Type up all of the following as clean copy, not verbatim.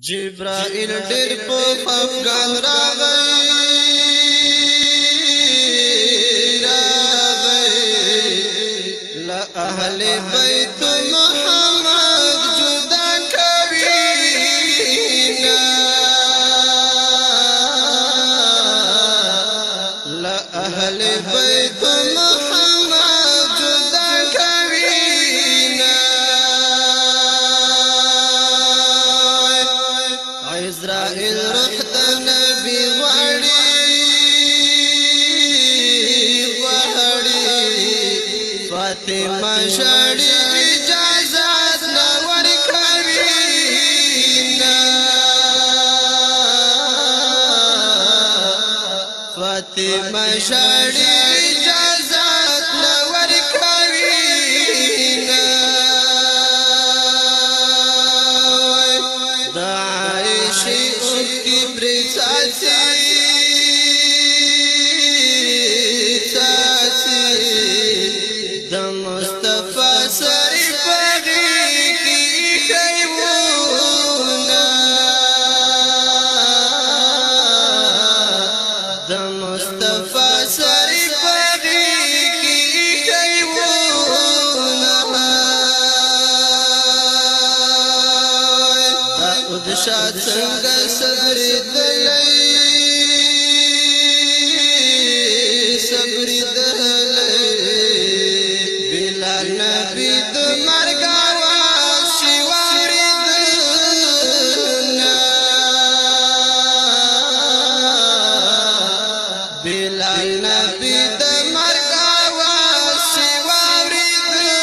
جبرائیل ډېر په افغان راغی لا اهل بیت محمد جدا کوینا لا اهل بیت محمد جدا کوینا عزرائیل روح د نبی فاطمه شړی اجازت نور کوینا فاطمه شړی اجازت نور کوینا د عائشہ کی برساتی شاد څنګه صبر دلای بلال نبی د مرګ आवाज شوارنا بلال نبی د مرګ आवाज شوارنا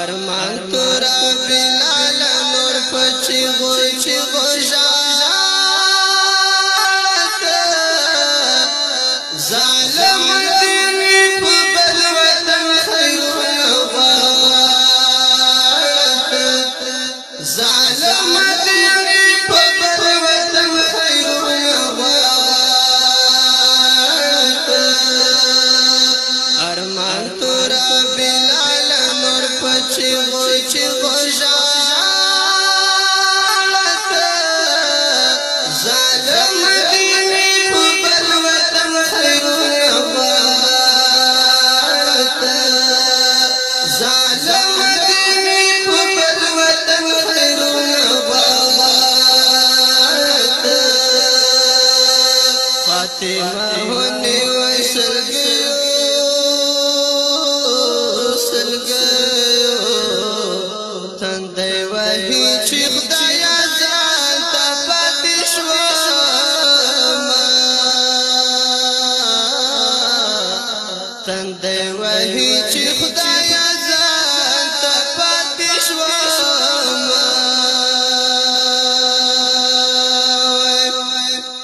ارمان تورا بلال نور پچی غوشات ظالم دینی په بل وطن خیرونه غواړت ظالم دینی په بل وطن خیرونه غواړت ارمان تورا بلال نور پچی غوشات ظالم دینی په بل وطن خیرونه غواړت ظالم دینی په بل وطن خیرونه غواړت فاطمه هونی وسلګیو تندې وهي چې خدایا ځان ته پاتې شوم تندې وهي چې خدایا ځان ته پاتې شوم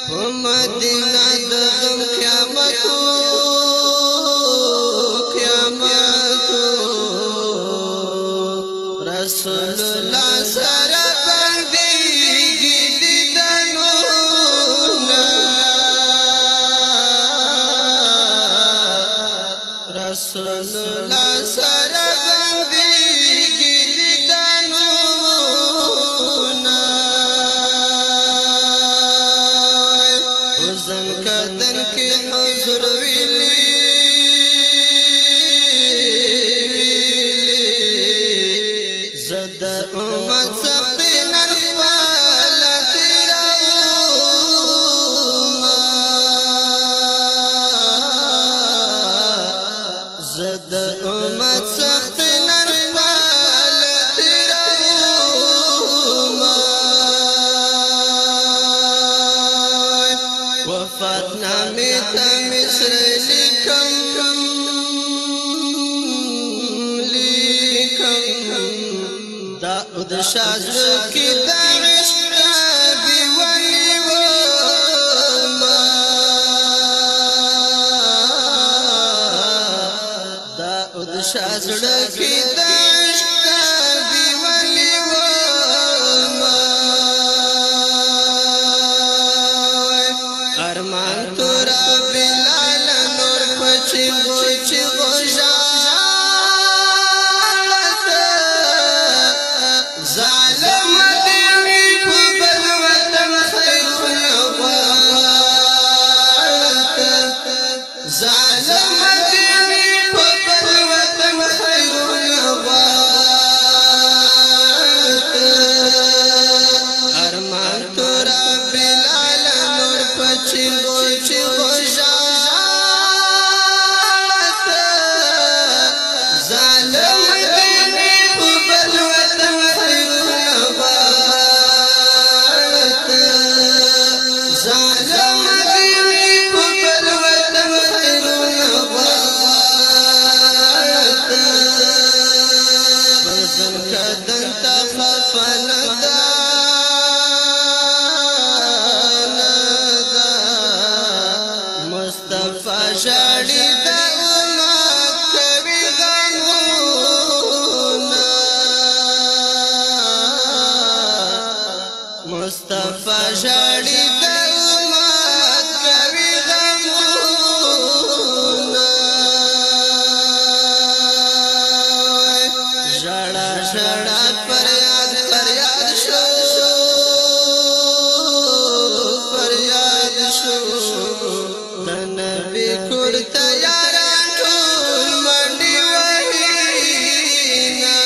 په مدینه د غم قیامت رسول الله سره بنديږي دیدنونه رسول الله سره بنديږي دیدنونه حزن کدن کې حضور ویلی زد امت سختی نرخوال تیراؤما زد امت سختی نرخوال تیراؤما وفات نامی تا مصر لکم داود شازر کی دعشق بیوانی وما داود شازر کی دعشق بیوانی وما ارمان تورا بلال نور پچی غوشا شړا فریاد فریاد شو فریاد شو د نبی کور تیاران ټول منډي وهینا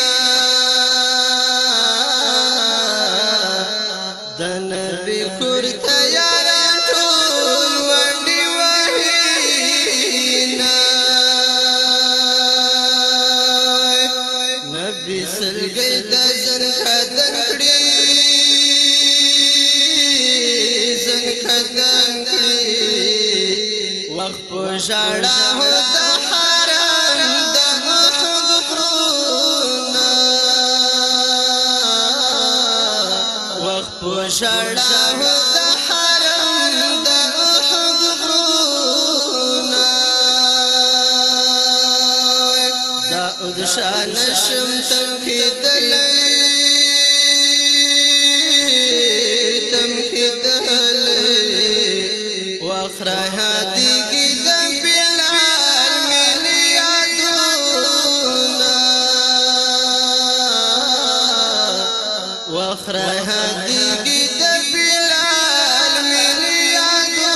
د نبی کور تیاران ټول منډي وهینا نبی سلګي د زن خدن کړي زن خدن کړي وخت په ژړا هو د حرم د احد غرونه وخت په ژړا هو د حرم د احد غرونه دا د شان شم تم کېدلې تم کېدلې واخره هدي واخره هديږي د بلال ملي یادونه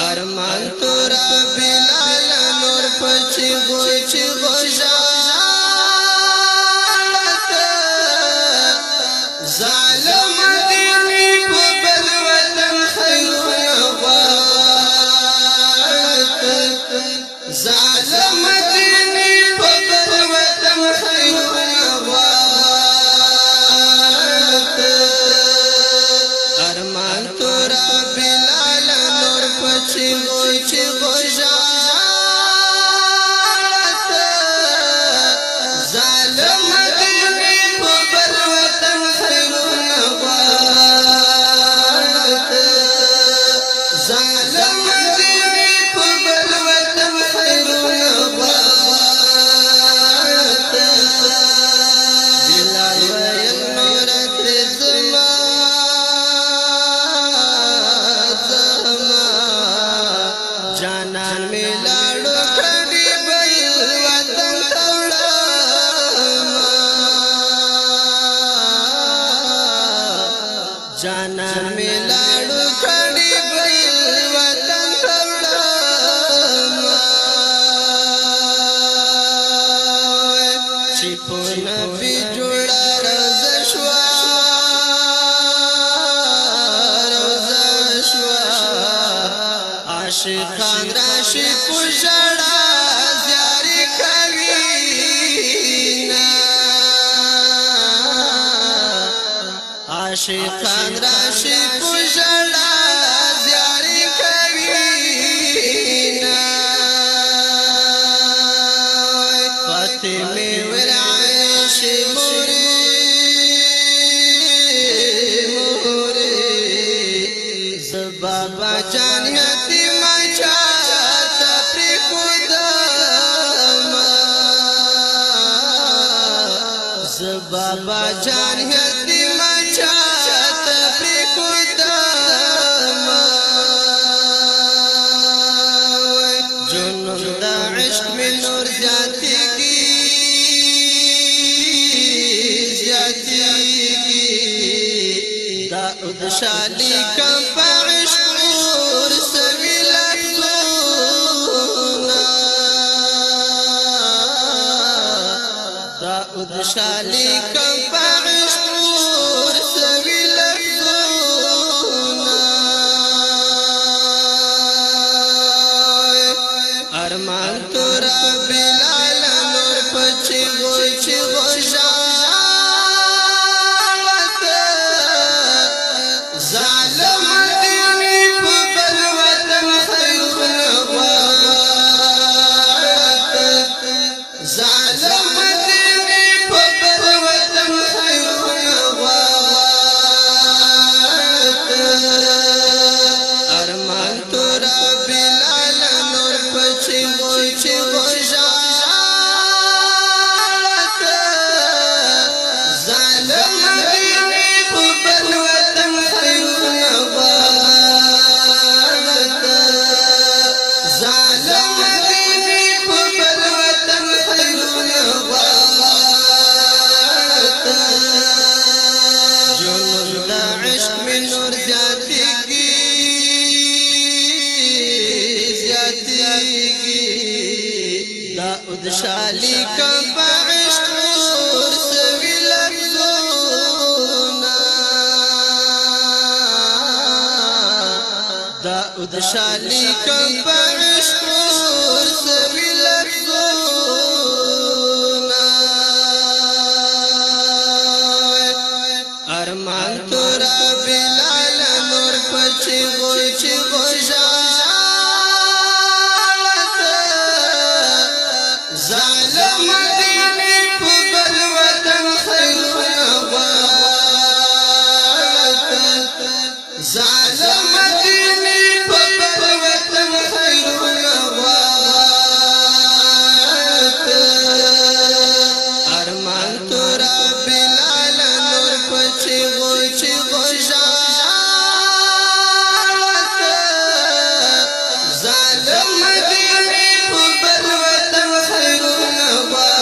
ارمان تورا بلال نور پچی غوچی غوژالت ظالم دینی په بل وطن خیرونه غوالت ظالم دینی ارمان تورا بلال نور پچی غوچی غوژالت ظالم دینی په بل وطن خیرونه غوالت ظالم دینی په بل وطن خیرونه غوالت بلال ویل نور تر زما جانان می لاړو کړي بل وطن توړما جانان می لاړو کړي بل وطن توړما چې په نبی جوړه روزه شوا عاشقان راشي پوجړه زیاري کوينا عاشقان راشي پوجړه زیاري کوينا فاطمه ورعيش موري بابا جان یتیم چاته پری خدما ز بابا جان یتیم چاته پری خدما جنون د عشق می نور زیاتیږي دا د شالی کم شالی کم پعشقور سوی لفظونا ارمان تورا بلال نور پچی غوچی غوژالت ظالم دینی په بل وطن خیرونه غوالت ظالم داود شالی کا بعشق سوی لفظونا داود شالی کا بعشق سوی لفظونا ارمان تورا بلال نور پچی غوچی غوشا ظالم دینی پبل وطن خیرون غوالت ظالم دینی پبل وطن خیرون غوالت ارمان تورا بلال نور پچی غوچی غوشالت ظالم دینی پبل وطن خیرون غوالت